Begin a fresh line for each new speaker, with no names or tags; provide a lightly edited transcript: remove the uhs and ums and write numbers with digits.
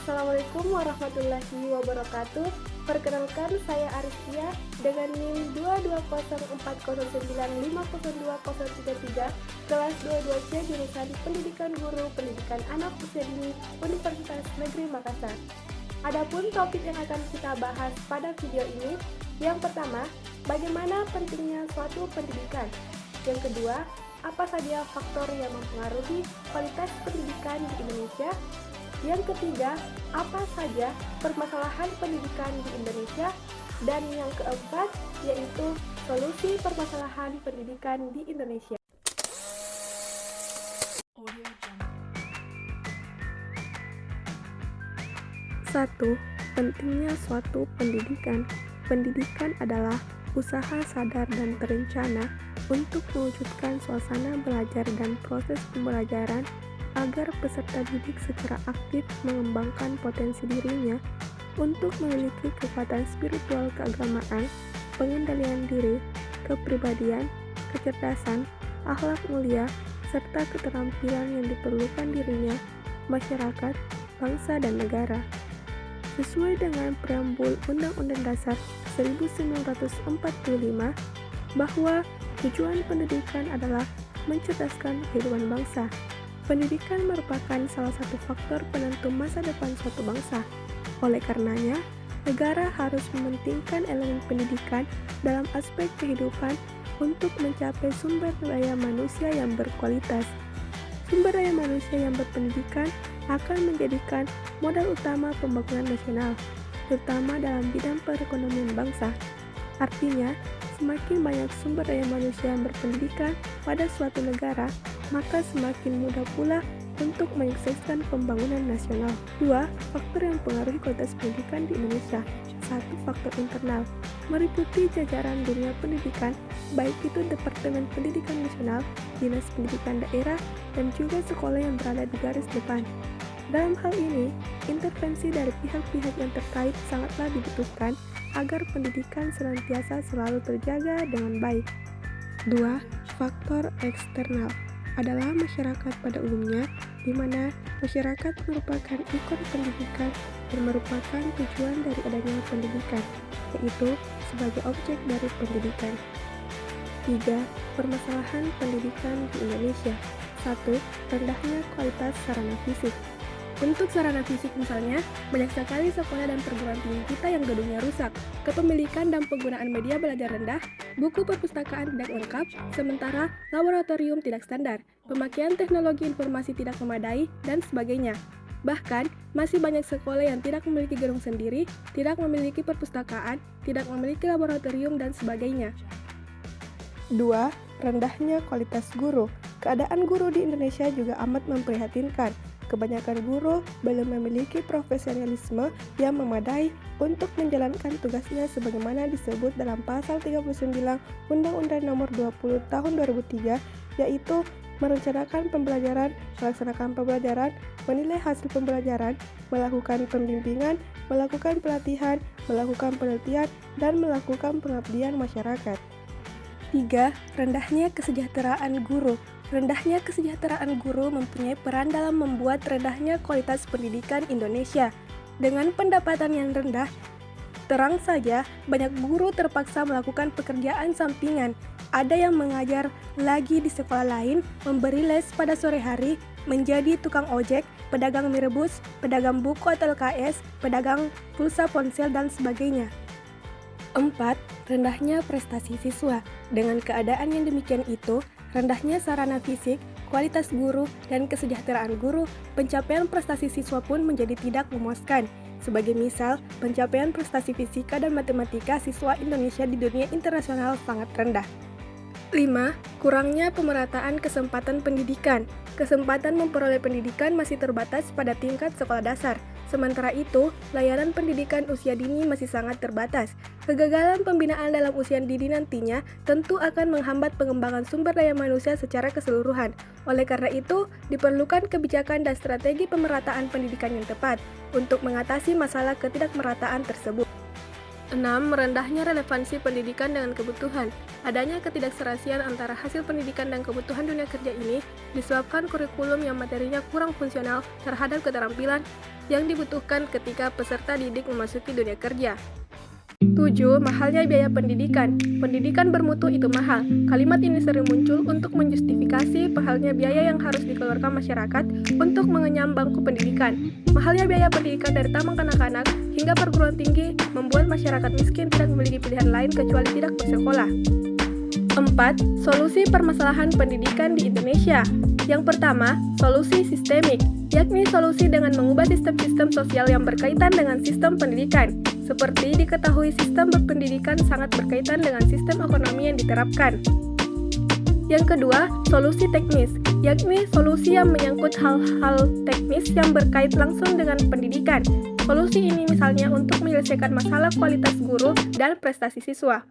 Assalamualaikum warahmatullahi wabarakatuh. Perkenalkan, saya Aristia dengan NIM 22040950233 kelas 22C jurusan Pendidikan Guru Pendidikan Anak Usia Dini Universitas Negeri Makassar. Adapun topik yang akan kita bahas pada video ini, yang pertama, bagaimana pentingnya suatu pendidikan. Yang kedua, apa saja faktor yang mempengaruhi kualitas pendidikan di Indonesia. Yang ketiga, apa saja permasalahan pendidikan di Indonesia. Dan yang keempat, yaitu solusi permasalahan pendidikan di Indonesia. 1. Pentingnya suatu pendidikan. Pendidikan adalah usaha sadar dan terencana untuk mewujudkan suasana belajar dan proses pembelajaran agar peserta didik secara aktif mengembangkan potensi dirinya untuk memiliki kekuatan spiritual keagamaan, pengendalian diri, kepribadian, kecerdasan, akhlak mulia, serta keterampilan yang diperlukan dirinya, masyarakat, bangsa, dan negara. Sesuai dengan preambul Undang-Undang Dasar 1945, bahwa tujuan pendidikan adalah mencerdaskan kehidupan bangsa. Pendidikan merupakan salah satu faktor penentu masa depan suatu bangsa. Oleh karenanya, negara harus mementingkan elemen pendidikan dalam aspek kehidupan untuk mencapai sumber daya manusia yang berkualitas. Sumber daya manusia yang berpendidikan akan menjadikan modal utama pembangunan nasional, terutama dalam bidang perekonomian bangsa. Artinya, semakin banyak sumber daya manusia yang berpendidikan pada suatu negara, maka semakin mudah pula untuk menyukseskan pembangunan nasional. 2. Faktor yang mempengaruhi kualitas pendidikan di Indonesia. 1. Faktor internal. Meliputi jajaran dunia pendidikan, baik itu Departemen Pendidikan Nasional, Dinas Pendidikan Daerah, dan juga sekolah yang berada di garis depan. Dalam hal ini, intervensi dari pihak-pihak yang terkait sangatlah dibutuhkan agar pendidikan senantiasa selalu terjaga dengan baik. 2. Faktor eksternal adalah masyarakat pada umumnya, di mana masyarakat merupakan ikon pendidikan dan merupakan tujuan dari adanya pendidikan, yaitu sebagai objek dari pendidikan. 3. Permasalahan pendidikan di Indonesia. 1. Rendahnya kualitas sarana fisik. Untuk sarana fisik misalnya, banyak sekali sekolah dan perguruan tinggi kita yang gedungnya rusak, kepemilikan dan penggunaan media belajar rendah, buku perpustakaan tidak lengkap, sementara laboratorium tidak standar, pemakaian teknologi informasi tidak memadai, dan sebagainya. Bahkan, masih banyak sekolah yang tidak memiliki gedung sendiri, tidak memiliki perpustakaan, tidak memiliki laboratorium, dan sebagainya. 2. Rendahnya kualitas guru. Keadaan guru di Indonesia juga amat memprihatinkan. Kebanyakan guru belum memiliki profesionalisme yang memadai untuk menjalankan tugasnya sebagaimana disebut dalam pasal 39 Undang-Undang Nomor 20 Tahun 2003, yaitu merencanakan pembelajaran, melaksanakan pembelajaran, menilai hasil pembelajaran, melakukan pembimbingan, melakukan pelatihan, melakukan penelitian, dan melakukan pengabdian masyarakat. 3. Rendahnya kesejahteraan guru. Rendahnya kesejahteraan guru mempunyai peran dalam membuat rendahnya kualitas pendidikan Indonesia. Dengan pendapatan yang rendah, terang saja banyak guru terpaksa melakukan pekerjaan sampingan. Ada yang mengajar lagi di sekolah lain, memberi les pada sore hari, menjadi tukang ojek, pedagang mie rebus, pedagang buku atau LKS, pedagang pulsa ponsel, dan sebagainya. 4. Rendahnya prestasi siswa. Dengan keadaan yang demikian itu, rendahnya sarana fisik, kualitas guru, dan kesejahteraan guru, pencapaian prestasi siswa pun menjadi tidak memuaskan. Sebagai misal, pencapaian prestasi fisika dan matematika siswa Indonesia di dunia internasional sangat rendah. 5. Kurangnya pemerataan kesempatan pendidikan. Kesempatan memperoleh pendidikan masih terbatas pada tingkat sekolah dasar. Sementara itu, layanan pendidikan usia dini masih sangat terbatas. Kegagalan pembinaan dalam usia dini nantinya tentu akan menghambat pengembangan sumber daya manusia secara keseluruhan. Oleh karena itu, diperlukan kebijakan dan strategi pemerataan pendidikan yang tepat untuk mengatasi masalah ketidakmerataan tersebut. 6. Rendahnya relevansi pendidikan dengan kebutuhan. Adanya ketidakserasian antara hasil pendidikan dan kebutuhan dunia kerja ini disebabkan kurikulum yang materinya kurang fungsional terhadap keterampilan yang dibutuhkan ketika peserta didik memasuki dunia kerja. 7. Mahalnya biaya pendidikan. Pendidikan bermutu itu mahal. Kalimat ini sering muncul untuk menjustifikasi mahalnya biaya yang harus dikeluarkan masyarakat untuk mengenyam bangku pendidikan. Mahalnya biaya pendidikan dari taman kanak-kanak hingga perguruan tinggi membuat masyarakat miskin tidak memiliki pilihan lain kecuali tidak bersekolah. 4. Solusi permasalahan pendidikan di Indonesia. Yang pertama, solusi sistemik, yakni solusi dengan mengubah sistem-sistem sosial yang berkaitan dengan sistem pendidikan. Seperti diketahui, sistem berpendidikan sangat berkaitan dengan sistem ekonomi yang diterapkan. Yang kedua, solusi teknis, yakni solusi yang menyangkut hal-hal teknis yang berkait langsung dengan pendidikan. Solusi ini misalnya untuk menyelesaikan masalah kualitas guru dan prestasi siswa.